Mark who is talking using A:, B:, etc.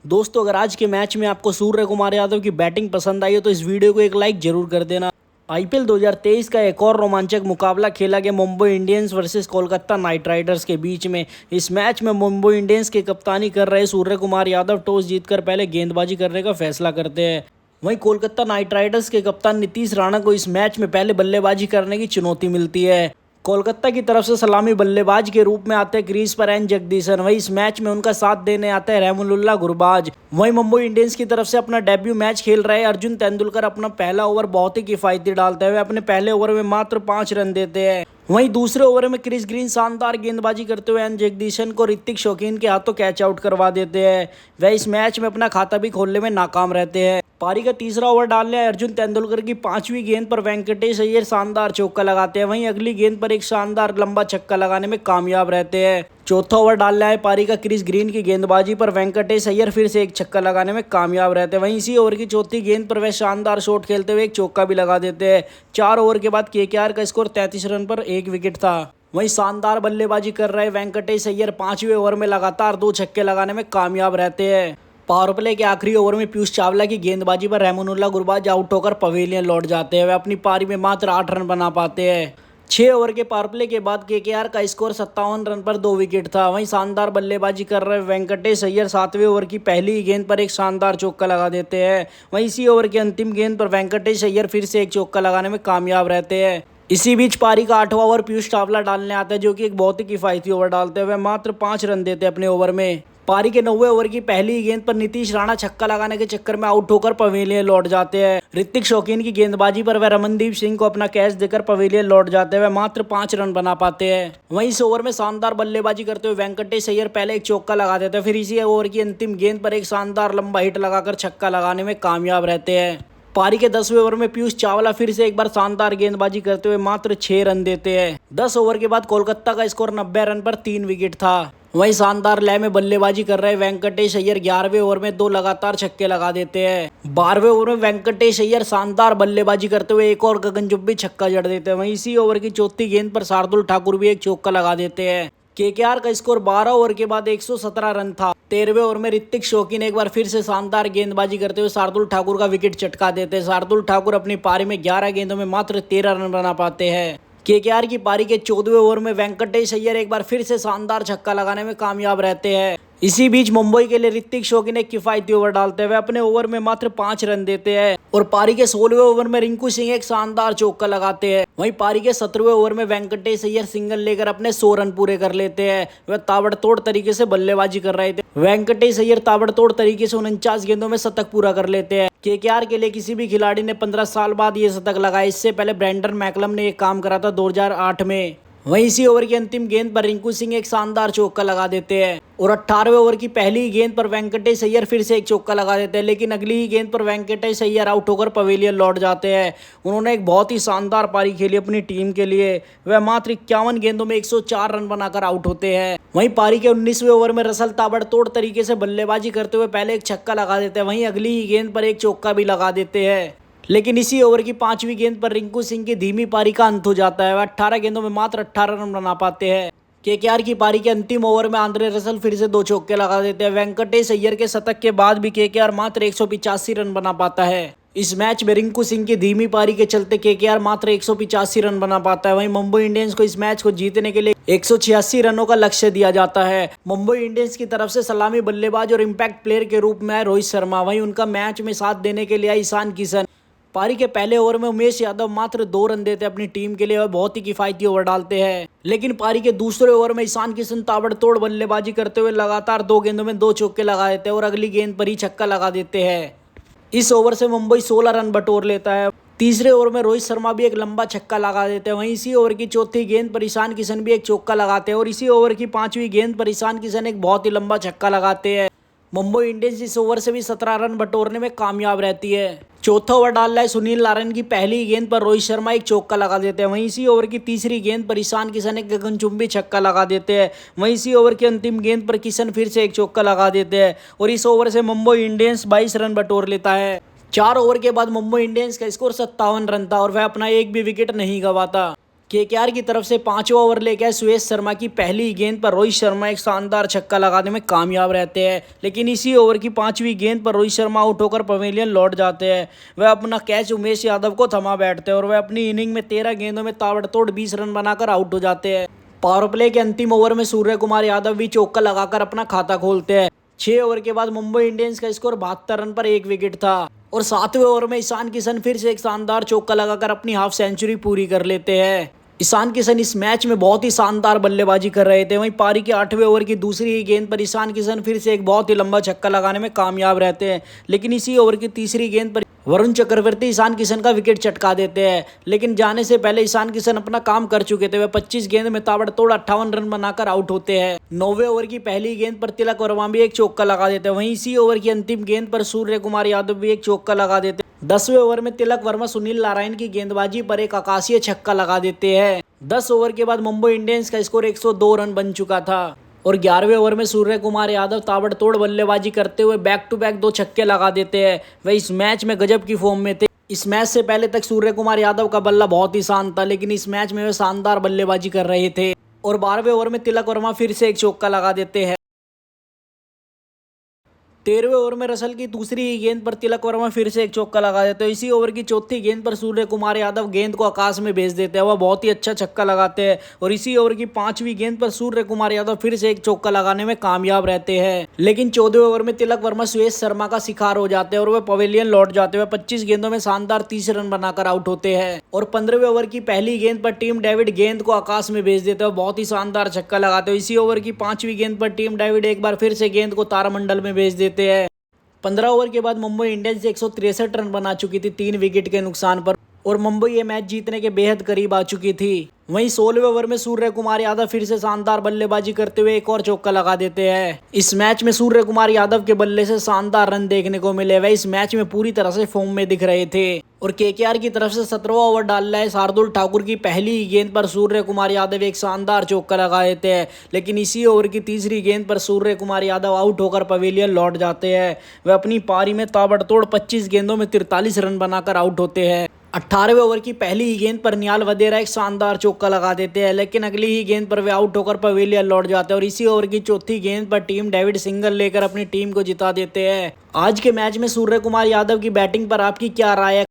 A: दोस्तों, अगर आज के मैच में आपको सूर्य कुमार यादव की बैटिंग पसंद आई हो तो इस वीडियो को एक लाइक जरूर कर देना। आईपीएल 2023 का एक और रोमांचक मुकाबला खेला गया Mumbai Indians versus Kolkata night Riders के बीच में। इस मैच में मुंबई इंडियंस की कप्तानी कर रहे सूर्य कुमार यादव टॉस जीतकर पहले गेंदबाजी करने का फैसला करते हैं। वहीं कोलकाता नाइट राइडर्स के कप्तान नीतीश राणा को इस मैच में पहले बल्लेबाजी करने की चुनौती मिलती है। कोलकाता की तरफ से सलामी बल्लेबाज के रूप में आते हैं क्रीज पर एन जगदीशन। वहीं इस मैच में उनका साथ देने आते हैं रहमानुल्लाह गुरबाज। वहीं मुंबई इंडियंस की तरफ से अपना डेब्यू मैच खेल रहे अर्जुन तेंदुलकर अपना पहला ओवर बहुत ही किफायती डालते हुए अपने पहले ओवर में मात्र 5 रन देते हैं। वहीं दूसरे ओवर में क्रिस ग्रीन शानदार गेंदबाजी करते हुए एन जगदीशन को ऋतिक शौकीन के हाथों कैच आउट करवा देते हैं। वह इस मैच में अपना खाता भी खोलने में नाकाम रहते हैं। पारी का तीसरा ओवर डालने आए अर्जुन तेंदुलकर की 5वीं गेंद पर वेंकटेश अय्यर शानदार चौका लगाते हैं। वहीं अगली गेंद पर एक शानदार लंबा छक्का लगाने में कामयाब रहते हैं। चौथा ओवर डालने आए पारी का क्रिस ग्रीन की गेंदबाजी पर वेंकटेश अय्यर फिर से एक छक्का लगाने में कामयाब रहते हैं। वहीं इसी ओवर की चौथी गेंद पर वह शानदार शॉट खेलते हुए एक चौका भी लगा देते हैं। 4 ओवर के बाद केकेआर का स्कोर 33 रन पर 1 विकेट था। वहीं शानदार बल्लेबाजी कर रहे वेंकटेश अय्यर 5वें ओवर में लगातार 2 छक्के लगाने में कामयाब रहते हैं। पावर प्ले के आखिरी ओवर में पीयूष चावला की गेंदबाजी पर रहमानुल्लाह गुरबाज आउट होकर पवेलियन लौट जाते हैं। वे अपनी पारी में मात्र 8 रन बना पाते हैं। 6 ओवर के पावर प्ले के बाद केकेआर का स्कोर 57 रन पर 2 विकेट था। वहीं शानदार बल्लेबाजी कर रहे वेंकटेश अय्यर 7वें ओवर की पहली गेंद पर एक शानदार चौका लगा देते हैं। वहीं इसी ओवर की अंतिम गेंद पर वेंकटेश अय्यर फिर से एक चौका लगाने में कामयाब रहते हैं। इसी बीच पारी का 8वां ओवर पीयूष चावला डालने आता है, जो कि एक बहुत ही किफायती ओवर डालते हुए मात्र 5 रन देते अपने ओवर में। पारी के 9वें ओवर की पहली गेंद पर नीतीश राणा छक्का लगाने के चक्कर में आउट होकर पवेलियन लौट जाते हैं। ऋतिक शौकीन की गेंदबाजी पर वह रमनदीप सिंह को अपना कैच देकर पवेलियन लौट जाते हुए मात्र 5 रन बना पाते हैं। वहीं इस ओवर में शानदार बल्लेबाजी करते हुए वेंकटेश अय्यर पहले एक चौका लगा देते हैं, फिर इसी ओवर की अंतिम गेंद पर एक शानदार लंबा हिट लगाकर छक्का लगाने में कामयाब रहते हैं। पारी के 10वें ओवर में पीयूष चावला फिर से एक बार शानदार गेंदबाजी करते हुए मात्र 6 रन देते हैं। 10 ओवर के बाद कोलकाता का स्कोर 90 रन पर 3 विकेट था। वहीं शानदार लय में बल्लेबाजी कर रहे वेंकटेश अय्यर 11वें ओवर में 2 लगातार छक्के लगा देते हैं। 12वें ओवर में वेंकटेश अय्यर शानदार बल्लेबाजी करते हुए एक और गगनचुंबी छक्का जड़ देते हैं। वहीं इसी ओवर की चौथी गेंद पर शार्दुल ठाकुर भी एक चौका लगा देते हैं। केकेआर का स्कोर 12 ओवर के बाद 117 रन था। 13वें ओवर में ऋतिक शौकीन एक बार फिर से शानदार गेंदबाजी करते हुए शार्दुल ठाकुर का विकेट चटका देते हैं। शार्दुल ठाकुर अपनी पारी में 11 गेंदों में मात्र 13 रन बना पाते हैं। केकेआर की पारी के 14वें ओवर में वेंकटेश अय्यर एक बार फिर से शानदार छक्का लगाने में कामयाब रहते हैं। इसी बीच मुंबई के लिए ऋतिक शौकीन एक किफायती ओवर डालते हुए अपने ओवर में मात्र 5 रन देते हैं और पारी के 16वें ओवर में रिंकू सिंह एक शानदार चौका लगाते हैं। वहीं पारी के 17वें ओवर में वेंकटेश अय्यर सिंगल लेकर अपने 100 रन पूरे कर लेते हैं। वह ताबड़तोड़ तरीके से बल्लेबाजी कर रहे थे। वेंकटेश अय्यर ताबड़तोड़ तरीके से 49 गेंदों में शतक पूरा कर लेते हैं। केकेआर के लिए किसी भी खिलाड़ी ने 15 साल बाद ये शतक लगाया। इससे पहले ब्रेंडन मैकलम ने एक काम करा था 2008 में। वहीं इसी ओवर की अंतिम गेंद पर रिंकू सिंह एक शानदार चौका लगा देते हैं और 18वें ओवर की पहली गेंद पर वेंकटेश अय्यर फिर से एक चौका लगा देते हैं, लेकिन अगली ही गेंद पर वेंकटेश अय्यर आउट होकर पवेलियन लौट जाते हैं। उन्होंने एक बहुत ही शानदार पारी खेली अपनी टीम के लिए। वह मात्र 51 गेंदों में 104 रन बनाकर आउट होते हैं। वहीं पारी के 19वें ओवर में रसल ताबड़तोड़ तरीके से बल्लेबाजी करते हुए पहले एक छक्का लगा देते हैं, वहीं अगली ही गेंद पर एक चौका भी लगा देते हैं। लेकिन इसी ओवर की 5वीं गेंद पर रिंकू सिंह की धीमी पारी का अंत हो जाता है। वह 18 गेंदों में मात्र 18 रन बना पाते हैं। केकेआर की पारी के अंतिम ओवर में आंद्रे रसल फिर से 2 चौके लगा देते हैं। वेंकटेश अय्यर के शतक के बाद भी केकेआर मात्र 185 रन बना पाता है। इस मैच में रिंकू सिंह की धीमी पारी के चलते केकेआर मात्र 185 रन बना पाता है। वहीं मुंबई इंडियंस को इस मैच को जीतने के लिए 186 रनों का लक्ष्य दिया जाता है। मुंबई इंडियंस की तरफ से सलामी बल्लेबाज और इम्पैक्ट प्लेयर के रूप में है रोहित शर्मा। वहीं उनका मैच में साथ देने के लिए है ईशान किशन। पारी के पहले ओवर में उमेश यादव मात्र 2 रन देते अपनी टीम के लिए और बहुत ही किफायती ओवर डालते हैं। लेकिन पारी के दूसरे ओवर में ईशान किशन ताबड़तोड़ बल्लेबाजी करते हुए लगातार 2 गेंदों में 2 चौके लगा देते हैं और अगली गेंद पर ही छक्का लगा देते हैं। इस ओवर से मुंबई 16 रन बटोर लेता है। तीसरे ओवर में रोहित शर्मा भी एक लंबा छक्का लगा देते हैं। वहीं इसी ओवर की चौथी गेंद पर ईशान किशन भी एक चौका लगाते हैं और इसी ओवर की 5वीं गेंद पर ईशान किशन एक बहुत ही लंबा छक्का लगाते हैं। मुंबई इंडियंस इस ओवर से भी 17 रन बटोरने में कामयाब रहती है। चौथा ओवर डाल रहा है सुनील नारायण की पहली गेंद पर रोहित शर्मा एक चौका लगा देते हैं। वहीं इसी ओवर की तीसरी गेंद पर ईशान किशन एक गगनचुंबी छक्का लगा देते हैं। वहीं इसी ओवर की अंतिम गेंद पर किशन फिर से एक चौका लगा देते हैं और इस ओवर से मुंबई इंडियंस 22 रन बटोर लेता है। 4 ओवर के बाद मुंबई इंडियंस का स्कोर 57 रन था और वह अपना एक भी विकेट नहीं गंवाता। केकेआर की तरफ से पांचवा ओवर लेके आए सुयश शर्मा की पहली गेंद पर रोहित शर्मा एक शानदार छक्का लगाने में कामयाब रहते हैं, लेकिन इसी ओवर की पांचवी गेंद पर रोहित शर्मा आउट होकर पवेलियन लौट जाते हैं। वह अपना कैच उमेश यादव को थमा बैठते हैं और वह अपनी इनिंग में 13 गेंदों में ताबड़तोड़ 20 रन बनाकर आउट हो जाते हैं। पावर प्ले के अंतिम ओवर में सूर्य कुमार यादव भी चौका लगाकर अपना खाता खोलते हैं। 6 ओवर के बाद मुंबई इंडियंस का स्कोर 72 रन पर 1 विकेट था और 7वें ओवर में ईशान किशन फिर से एक शानदार चौका लगाकर अपनी हाफ सेंचुरी पूरी कर लेते हैं। ईशान किशन इस मैच में बहुत ही शानदार बल्लेबाजी कर रहे थे। वहीं पारी के 8वें ओवर की दूसरी ही गेंद पर ईशान किशन फिर से एक बहुत ही लंबा छक्का लगाने में कामयाब रहते हैं, लेकिन इसी ओवर की तीसरी गेंद पर वरुण चक्रवर्ती ईशान किशन का विकेट चटका देते हैं। लेकिन जाने से पहले ईशान किशन अपना काम कर चुके थे। वह 25 गेंद में ताबड़तोड़ 58 रन बनाकर आउट होते हैं। 9वें ओवर की पहली गेंद पर तिलक वर्मा भी एक चौका लगा देते हैं। वहीं इसी ओवर की अंतिम गेंद पर सूर्य कुमार यादव भी एक चौका लगा देते हैं। 10वें ओवर में तिलक वर्मा सुनील नारायण की गेंदबाजी पर एक आकाशीय छक्का लगा देते हैं। 10 ओवर के बाद मुंबई इंडियंस का स्कोर 102 रन बन चुका था और 11वें ओवर में सूर्य कुमार यादव ताबड़तोड़ बल्लेबाजी करते हुए बैक टू बैक 2 छक्के लगा देते हैं। वह इस मैच में गजब की फॉर्म में थे। इस मैच से पहले तक सूर्य कुमार यादव का बल्ला बहुत ही शांत था, लेकिन इस मैच में वे शानदार बल्लेबाजी कर रहे थे और 12वें ओवर में तिलक वर्मा फिर से एक चौका लगा देते हैं। 13वें ओवर में रसल की दूसरी ही गेंद पर तिलक वर्मा फिर से एक चौका लगा देते हैं। इसी ओवर की चौथी गेंद पर सूर्य कुमार यादव गेंद को आकाश में भेज देते हैं। वह बहुत ही अच्छा छक्का लगाते हैं और इसी ओवर की 5वीं गेंद पर सूर्य कुमार यादव फिर से एक चौका लगाने में कामयाब रहते हैं। लेकिन 14वें ओवर में तिलक वर्मा सुयश शर्मा का शिकार हो जाते हैं और वह पवेलियन लौट जाते हैं। 25 गेंदों में शानदार 30 रन बनाकर आउट होते हैं और 15वें ओवर की पहली गेंद पर टीम डेविड गेंद को आकाश में भेज देते हैं। बहुत ही शानदार छक्का लगाते हैं। इसी ओवर की 5वीं गेंद पर टीम डेविड एक बार फिर से गेंद को तारामंडल में भेज देते हैं। 15 ओवर के बाद मुंबई इंडियंस 163 रन बना चुकी थी 3 विकेट के नुकसान पर और मुंबई ये मैच जीतने के बेहद करीब आ चुकी थी। वहीं 16वें ओवर में सूर्य कुमार यादव फिर से शानदार बल्लेबाजी करते हुए एक और चौका लगा देते हैं। इस मैच में सूर्य कुमार यादव के बल्ले से शानदार रन देखने को मिले। वह इस मैच में पूरी तरह से फॉर्म में दिख रहे थे और केकेआर की तरफ से 17वां ओवर डाल रहा है शार्दुल ठाकुर की पहली गेंद पर सूर्य कुमार यादव एक शानदार चौका लगा देते हैं, लेकिन इसी ओवर की तीसरी गेंद पर सूर्य कुमार यादव आउट होकर पवेलियन लौट जाते हैं। वह अपनी पारी में ताबड़तोड़ 25 गेंदों में 43 रन बनाकर आउट होते हैं। 18वें ओवर की पहली ही गेंद पर निहाल वधेरा एक शानदार चौका लगा देते हैं, लेकिन अगली ही गेंद पर वे आउट होकर पवेलियन लौट जाते हैं और इसी ओवर की चौथी गेंद पर टीम डेविड सिंगल लेकर अपनी टीम को जिता देते हैं। आज के मैच में सूर्य कुमार यादव की बैटिंग पर आपकी क्या राय है?